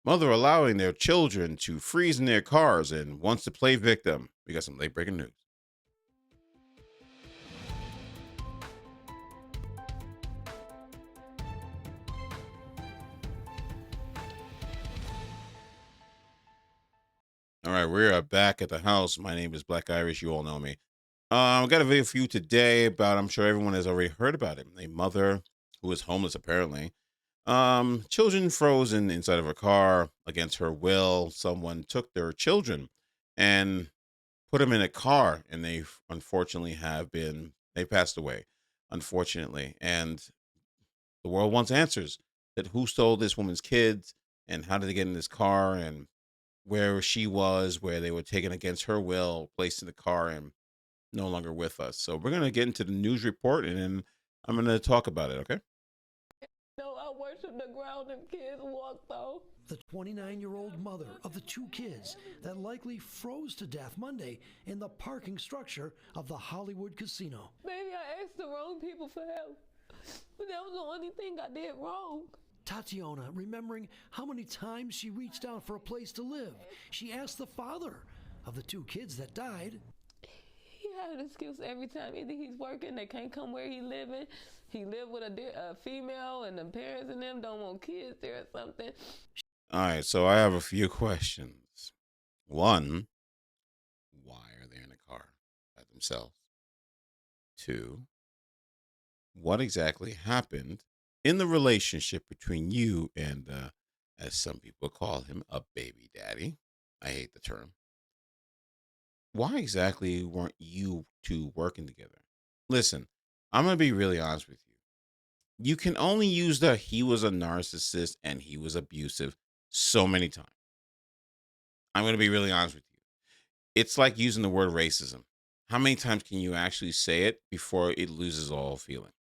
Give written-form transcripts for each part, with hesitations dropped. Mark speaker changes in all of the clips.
Speaker 1: Mother allowing their children to freeze in their cars and wants to play victim. We got some late breaking news. All right, we're back at the house. My name is Black Irish. You all know me. I got a video for you today about, I'm sure everyone has already heard about it. A mother who is homeless, apparently. Children frozen inside of her car against her will. Someone took their children and put them in a car, and they unfortunately they passed away, unfortunately. And the world wants answers that who stole this woman's kids and how did they get in this car and where she was, where they were taken against her will, placed in the car and no longer with us. So we're going to get into the news report and then I'm going to talk about it. Okay.
Speaker 2: No, I worship the ground them kids walk though.
Speaker 3: The 29-year-old mother of the two kids that likely froze to death Monday in the parking structure of the Hollywood casino.
Speaker 2: Maybe I asked the wrong people for help. But that was the only thing I did wrong.
Speaker 3: Tatiana, remembering how many times she reached out for a place to live, she asked the father of the two kids that died.
Speaker 2: He had an excuse every time. Either he's working, they can't come where he living. He live with a female and the parents and them don't want kids there or something.
Speaker 1: All right. So I have a few questions. One, why are they in a car by themselves? Two, what exactly happened in the relationship between you and, as some people call him, a baby daddy? I hate the term. Why exactly weren't you two working together? Listen, I'm going to be really honest with you. You can only use the he was a narcissist and he was abusive so many times. I'm going to be really honest with you. It's like using the word racism. How many times can you actually say it before it loses all feeling?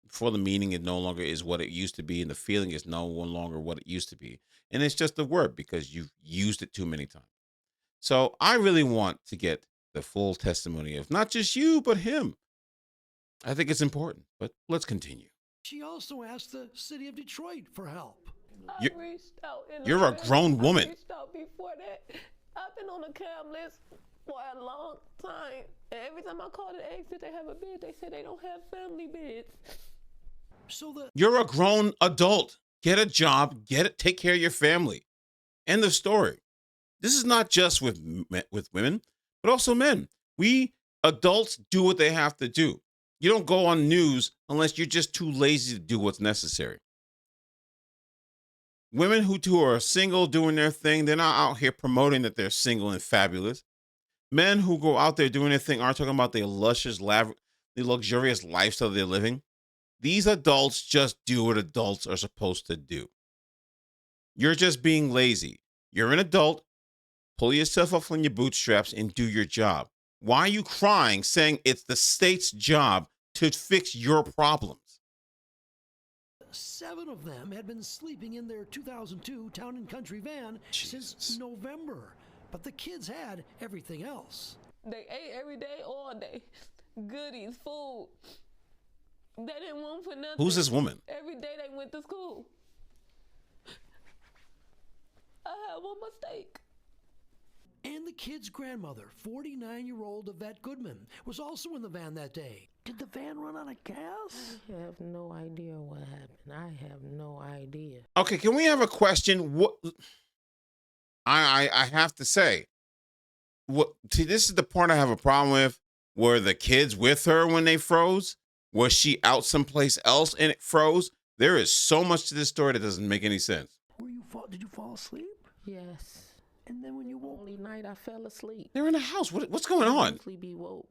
Speaker 1: Before the meaning it no longer is what it used to be and the feeling is no longer what it used to be. And it's just a word because you've used it too many times. So I really want to get the full testimony of not just you, but him. I think it's important, but let's continue.
Speaker 3: She also asked the city of Detroit for help.
Speaker 2: I reached out.
Speaker 1: You're a grown woman.
Speaker 2: I reached out before that. I've been on the cam list for a long time. And every time I called and asked if they have a bed, they said they don't have family beds.
Speaker 1: You're a grown adult. Get a job. Take care of your family. End of story. This is not just with women, but also men. We adults do what they have to do. You don't go on news unless you're just too lazy to do what's necessary. Women who are single doing their thing, they're not out here promoting that they're single and fabulous. Men who go out there doing their thing aren't talking about the luxurious lifestyle they're living. These adults just do what adults are supposed to do. You're just being lazy. You're an adult. Pull yourself up from your bootstraps and do your job. Why are you crying saying it's the state's job to fix your problems?
Speaker 3: 7 of them had been sleeping in their 2002 Town and Country van since November, but the kids had everything else.
Speaker 2: They ate every day, all day. Goodies, food. They didn't want for nothing.
Speaker 1: Who's this woman?
Speaker 2: Every day they went to school. I had one mistake.
Speaker 3: And the kid's grandmother, 49-year-old Yvette Goodman, was also in the van that day. Did the van run out of gas?
Speaker 2: I have no idea what happened. I have no idea.
Speaker 1: Okay, can we have a question? What I have to say, this is the part I have a problem with. Were the kids with her when they froze? Was she out someplace else and it froze? There is so much to this story that doesn't make any sense.
Speaker 3: Did you fall asleep?
Speaker 2: Yes.
Speaker 3: And then when you woke,
Speaker 2: only night I fell asleep.
Speaker 1: They're in the house. What's going on?
Speaker 2: Be woke.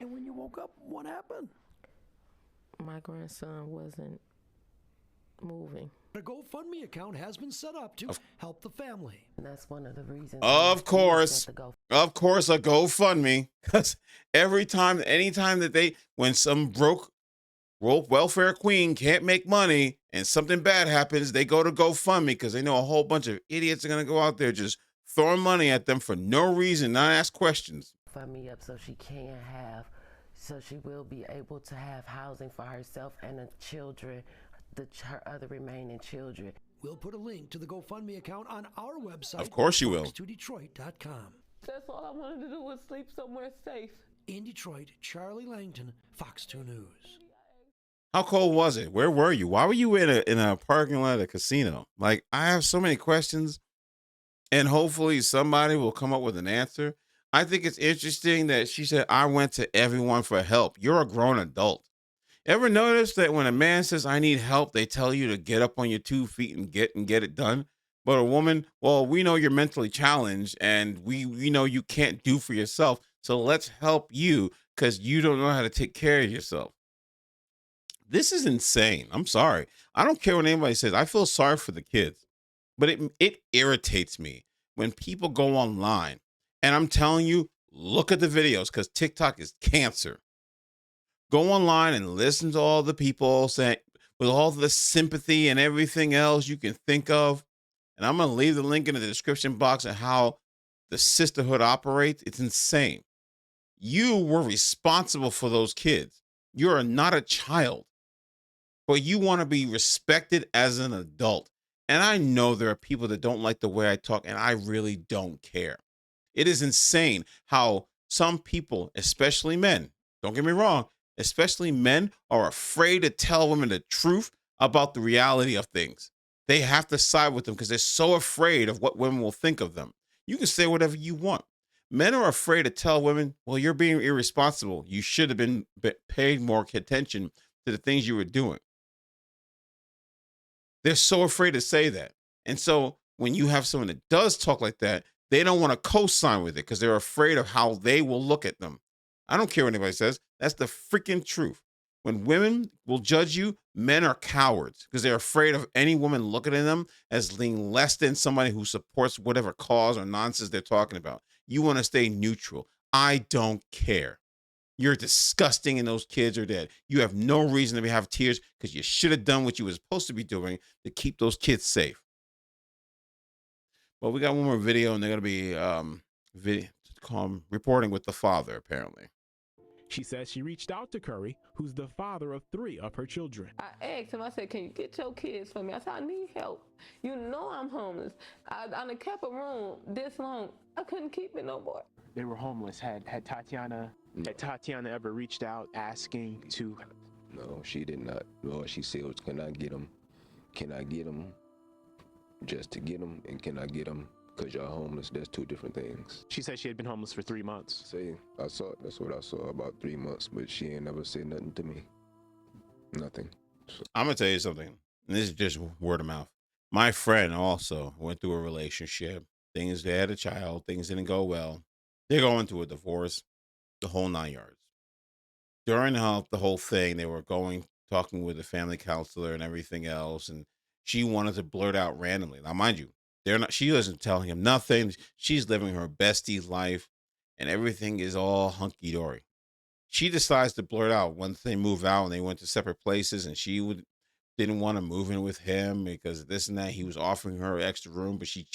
Speaker 3: And when you woke up, what happened?
Speaker 2: My grandson wasn't moving.
Speaker 3: A GoFundMe account has been set up to help the family.
Speaker 2: And that's one of the reasons.
Speaker 1: Of course, a GoFundMe. Because anytime that when some broke welfare queen can't make money and something bad happens, they go to GoFundMe because they know a whole bunch of idiots are going to go out there just throwing money at them for no reason, not ask questions.
Speaker 4: Fund me up so she will be able to have housing for herself and the children, her other remaining children.
Speaker 3: We'll put a link to the GoFundMe account on our website.
Speaker 1: Of course you will.
Speaker 3: fox2detroit.com.
Speaker 2: That's all I wanted to do was sleep somewhere safe.
Speaker 3: In Detroit, Charlie Langton, Fox 2 News.
Speaker 1: How cold was it? Where were you? Why were you in a parking lot at a casino? Like, I have so many questions, and hopefully somebody will come up with an answer. I think it's interesting that she said, I went to everyone for help. You're a grown adult. Ever notice that when a man says, I need help, they tell you to get up on your 2 feet and get it done? But a woman, well, we know you're mentally challenged and we know you can't do for yourself. So let's help you because you don't know how to take care of yourself. This is insane. I'm sorry. I don't care what anybody says. I feel sorry for the kids, but it irritates me when people go online, and I'm telling you, look at the videos because TikTok is cancer. Go online and listen to all the people saying with all the sympathy and everything else you can think of. And I'm going to leave the link in the description box of how the sisterhood operates. It's insane. You were responsible for those kids. You're not a child, but you want to be respected as an adult. And I know there are people that don't like the way I talk, and I really don't care. It is insane how some people, especially men, don't get me wrong, especially men, are afraid to tell women the truth about the reality of things. They have to side with them because they're so afraid of what women will think of them. You can say whatever you want. Men are afraid to tell women, well, you're being irresponsible. You should have been paid more attention to the things you were doing. They're so afraid to say that. And so when you have someone that does talk like that, they don't want to co-sign with it because they're afraid of how they will look at them. I don't care what anybody says. That's the freaking truth. When women will judge you, men are cowards because they're afraid of any woman looking at them as being less than somebody who supports whatever cause or nonsense they're talking about. You want to stay neutral. I don't care. You're disgusting and those kids are dead. You have no reason to have tears because you should have done what you were supposed to be doing to keep those kids safe. Well, we got one more video, and they're going to be reporting with the father, apparently.
Speaker 5: She says she reached out to Curry, who's the father of 3 of her children.
Speaker 2: I asked him, I said, can you get your kids for me? I said, I need help. You know I'm homeless. I done kept a room this long. I couldn't keep it no more.
Speaker 5: They were homeless. Had Tatiana ever reached out asking to?
Speaker 6: No, she did not. All she said was, can I get them? Can I get them just to get them? And can I get them because y'all homeless? That's 2 different things.
Speaker 5: She said she had been homeless for 3 months.
Speaker 6: Say, I saw it. That's what I saw, about 3 months, but she ain't never said nothing to me. Nothing. So.
Speaker 1: I'm going to tell you something. And this is just word of mouth. My friend also went through a relationship. They had a child. Things didn't go well. They're going through a divorce, the whole 9 yards. During the whole thing, they were talking with the family counselor and everything else. And she wanted to blurt out randomly. Now, mind you, she wasn't telling him nothing. She's living her bestie life and everything is all hunky dory. She decides to blurt out once they move out and they went to separate places, and she didn't want to move in with him because this and that. He was offering her extra room, but she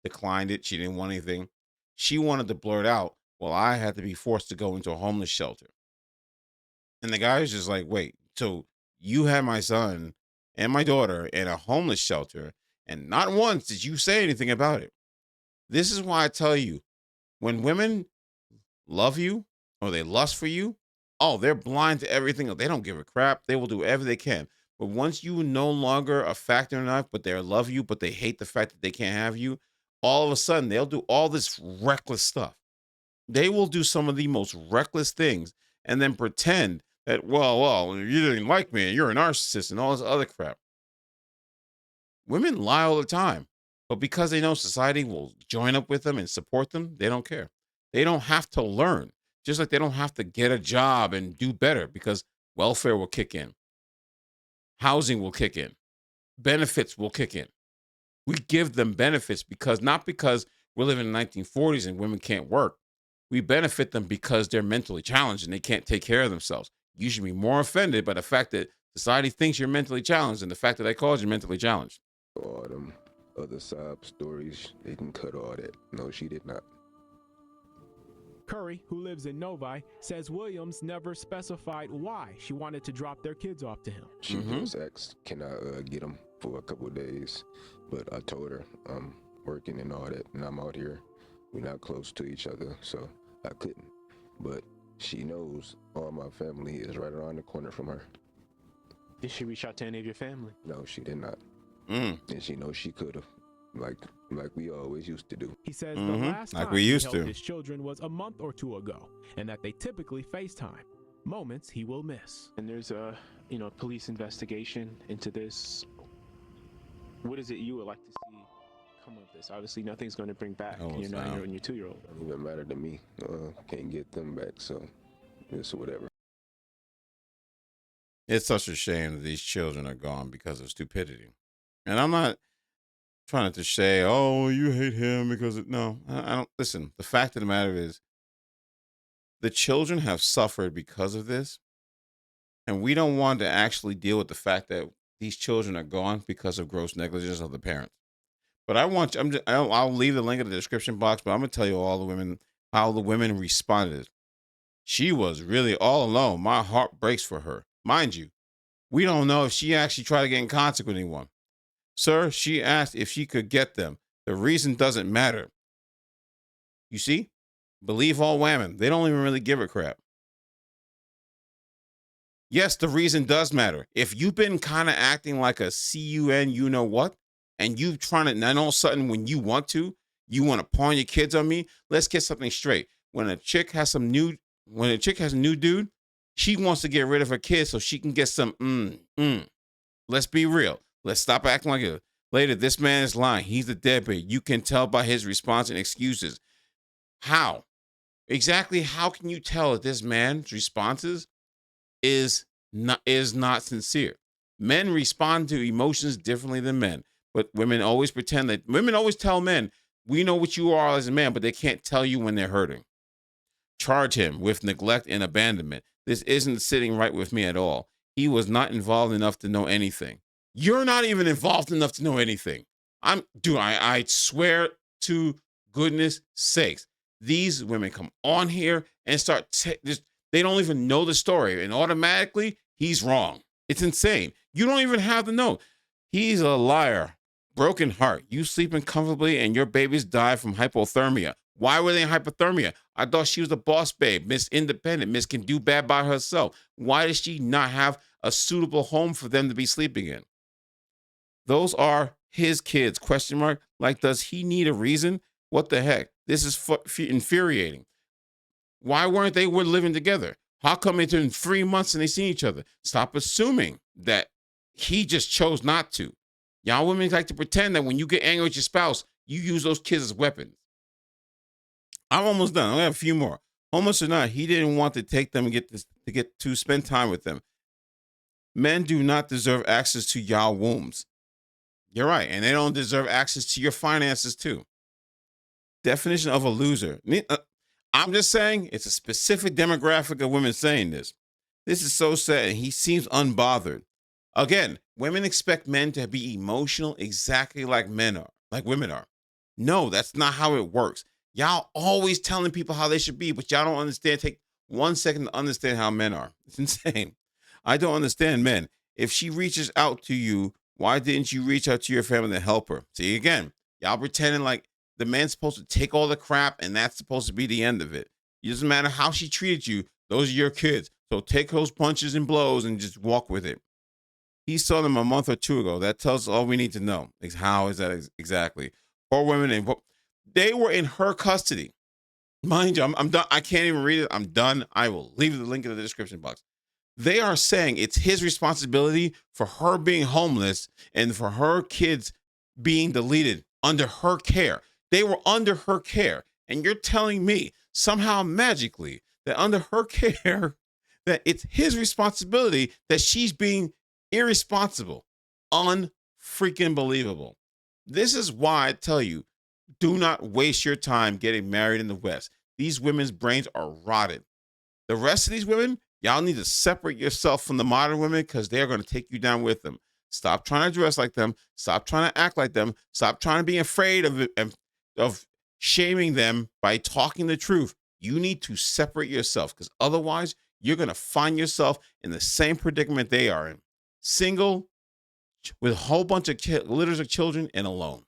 Speaker 1: declined it. She didn't want anything. She wanted to blurt out, well, I had to be forced to go into a homeless shelter. And the guy was just like, wait, so you had my son and my daughter in a homeless shelter, and not once did you say anything about it. This is why I tell you, when women love you or they lust for you, oh, they're blind to everything. They don't give a crap. They will do whatever they can. But once you no longer a factor enough, but they love you, but they hate the fact that they can't have you, all of a sudden they'll do all this reckless stuff. They will do some of the most reckless things and then pretend that, well, you didn't like me and you're a narcissist and all this other crap. Women lie all the time, but because they know society will join up with them and support them, they don't care. They don't have to learn, just like they don't have to get a job and do better because welfare will kick in. Housing will kick in. Benefits will kick in. We give them benefits not because we're living in the 1940s and women can't work. We benefit them because they're mentally challenged and they can't take care of themselves. You should be more offended by the fact that society thinks you're mentally challenged than the fact that I called you mentally challenged.
Speaker 6: All them other sob stories, they can cut all that. No, she did not.
Speaker 5: Curry, who lives in Novi, says Williams never specified why she wanted to drop their kids off to him.
Speaker 6: She just asked, can I get them for a couple of days? But I told her I'm working and all that, and I'm out here. We're not close to each other, so I couldn't. But she knows all my family is right around the corner from her.
Speaker 5: Did she reach out to any of your family?
Speaker 6: No, she did not. And she knows she could have, like we always used to do.
Speaker 5: He says the last
Speaker 1: Like
Speaker 5: time
Speaker 1: we
Speaker 5: he
Speaker 1: used
Speaker 5: held
Speaker 1: to.
Speaker 5: his children was a month or two ago, and that they typically FaceTime. Moments he will miss. And there's a, police investigation into this. What is it you would like to see come of this? Obviously, nothing's going to bring back your 9-year-old and your 2-year-old.
Speaker 6: Doesn't even matter to me. Can't get them back, so it's whatever.
Speaker 1: It's such a shame that these children are gone because of stupidity. And I'm not trying to say, oh, you hate him because no, I don't. Listen, the fact of the matter is the children have suffered because of this. And we don't want to actually deal with the fact that these children are gone because of gross negligence of the parents. But I'll leave the link in the description box, but I'm going to tell you how the women responded. She was really all alone. My heart breaks for her. Mind you, we don't know if she actually tried to get in contact with anyone. Sir, she asked if she could get them. The reason doesn't matter. You see? Believe all women. They don't even really give a crap. Yes, the reason does matter. If you've been kind of acting like a CUN, you know what, and you trying to, and all of a sudden when you want to pawn your kids on me, let's get something straight. When a chick has a new dude, she wants to get rid of her kids so she can get some Let's be real. Let's stop acting like it. Later, this man is lying. He's a deadbeat. You can tell by his response and excuses. How? Exactly how can you tell that this man's responses is not sincere? Men respond to emotions differently than men, but women always tell men, we know what you are as a man, but they can't tell you when they're hurting. Charge him with neglect and abandonment. This isn't sitting right with me at all. He was not involved enough to know anything. You're not even involved enough to know anything. I swear to goodness sakes, these women come on here and start they don't even know the story, and automatically he's wrong. It's insane. You don't even have to know. He's a liar. Broken heart. You sleeping comfortably and your babies die from hypothermia. Why were they in hypothermia? I thought she was a boss babe, Miss Independent, Miss can do bad by herself. Why does she not have a suitable home for them to be sleeping in? Those are his kids, ? Like, does he need a reason? What the heck? This is infuriating. Why weren't they living together? How come it's been 3 months and they seen each other? Stop assuming that he just chose not to. Y'all women like to pretend that when you get angry with your spouse, you use those kids as weapons. I'm almost done. I have a few more. Homeless or not, he didn't want to take them and get to spend time with them. Men do not deserve access to y'all wombs. You're right. And they don't deserve access to your finances too. Definition of a loser. I'm just saying it's a specific demographic of women saying this. This is so sad. And he seems unbothered. Again, women expect men to be emotional exactly like women are. No, that's not how it works. Y'all always telling people how they should be, but y'all don't understand. Take 1 second to understand how men are. It's insane. I don't understand men. If she reaches out to you, why didn't you reach out to your family to help her? See, again, y'all pretending like the man's supposed to take all the crap and that's supposed to be the end of it. It doesn't matter how she treated you. Those are your kids. So take those punches and blows and just walk with it. He saw them a month or two ago. That tells us all we need to know. How is that exactly? 4 women, and they were in her custody. Mind you, I'm done. I can't even read it. I'm done. I will leave the link in the description box. They are saying it's his responsibility for her being homeless and for her kids being deleted under her care. They were under her care. And you're telling me somehow magically that under her care, that it's his responsibility that she's being irresponsible. Unfreaking believable. This is why I tell you, do not waste your time getting married in the West. These women's brains are rotted. The rest of these women, y'all need to separate yourself from the modern women because they're going to take you down with them. Stop trying to dress like them. Stop trying to act like them. Stop trying to be afraid of shaming them by talking the truth. You need to separate yourself, because otherwise you're going to find yourself in the same predicament they are in. Single, with a whole bunch of litters of children, and alone.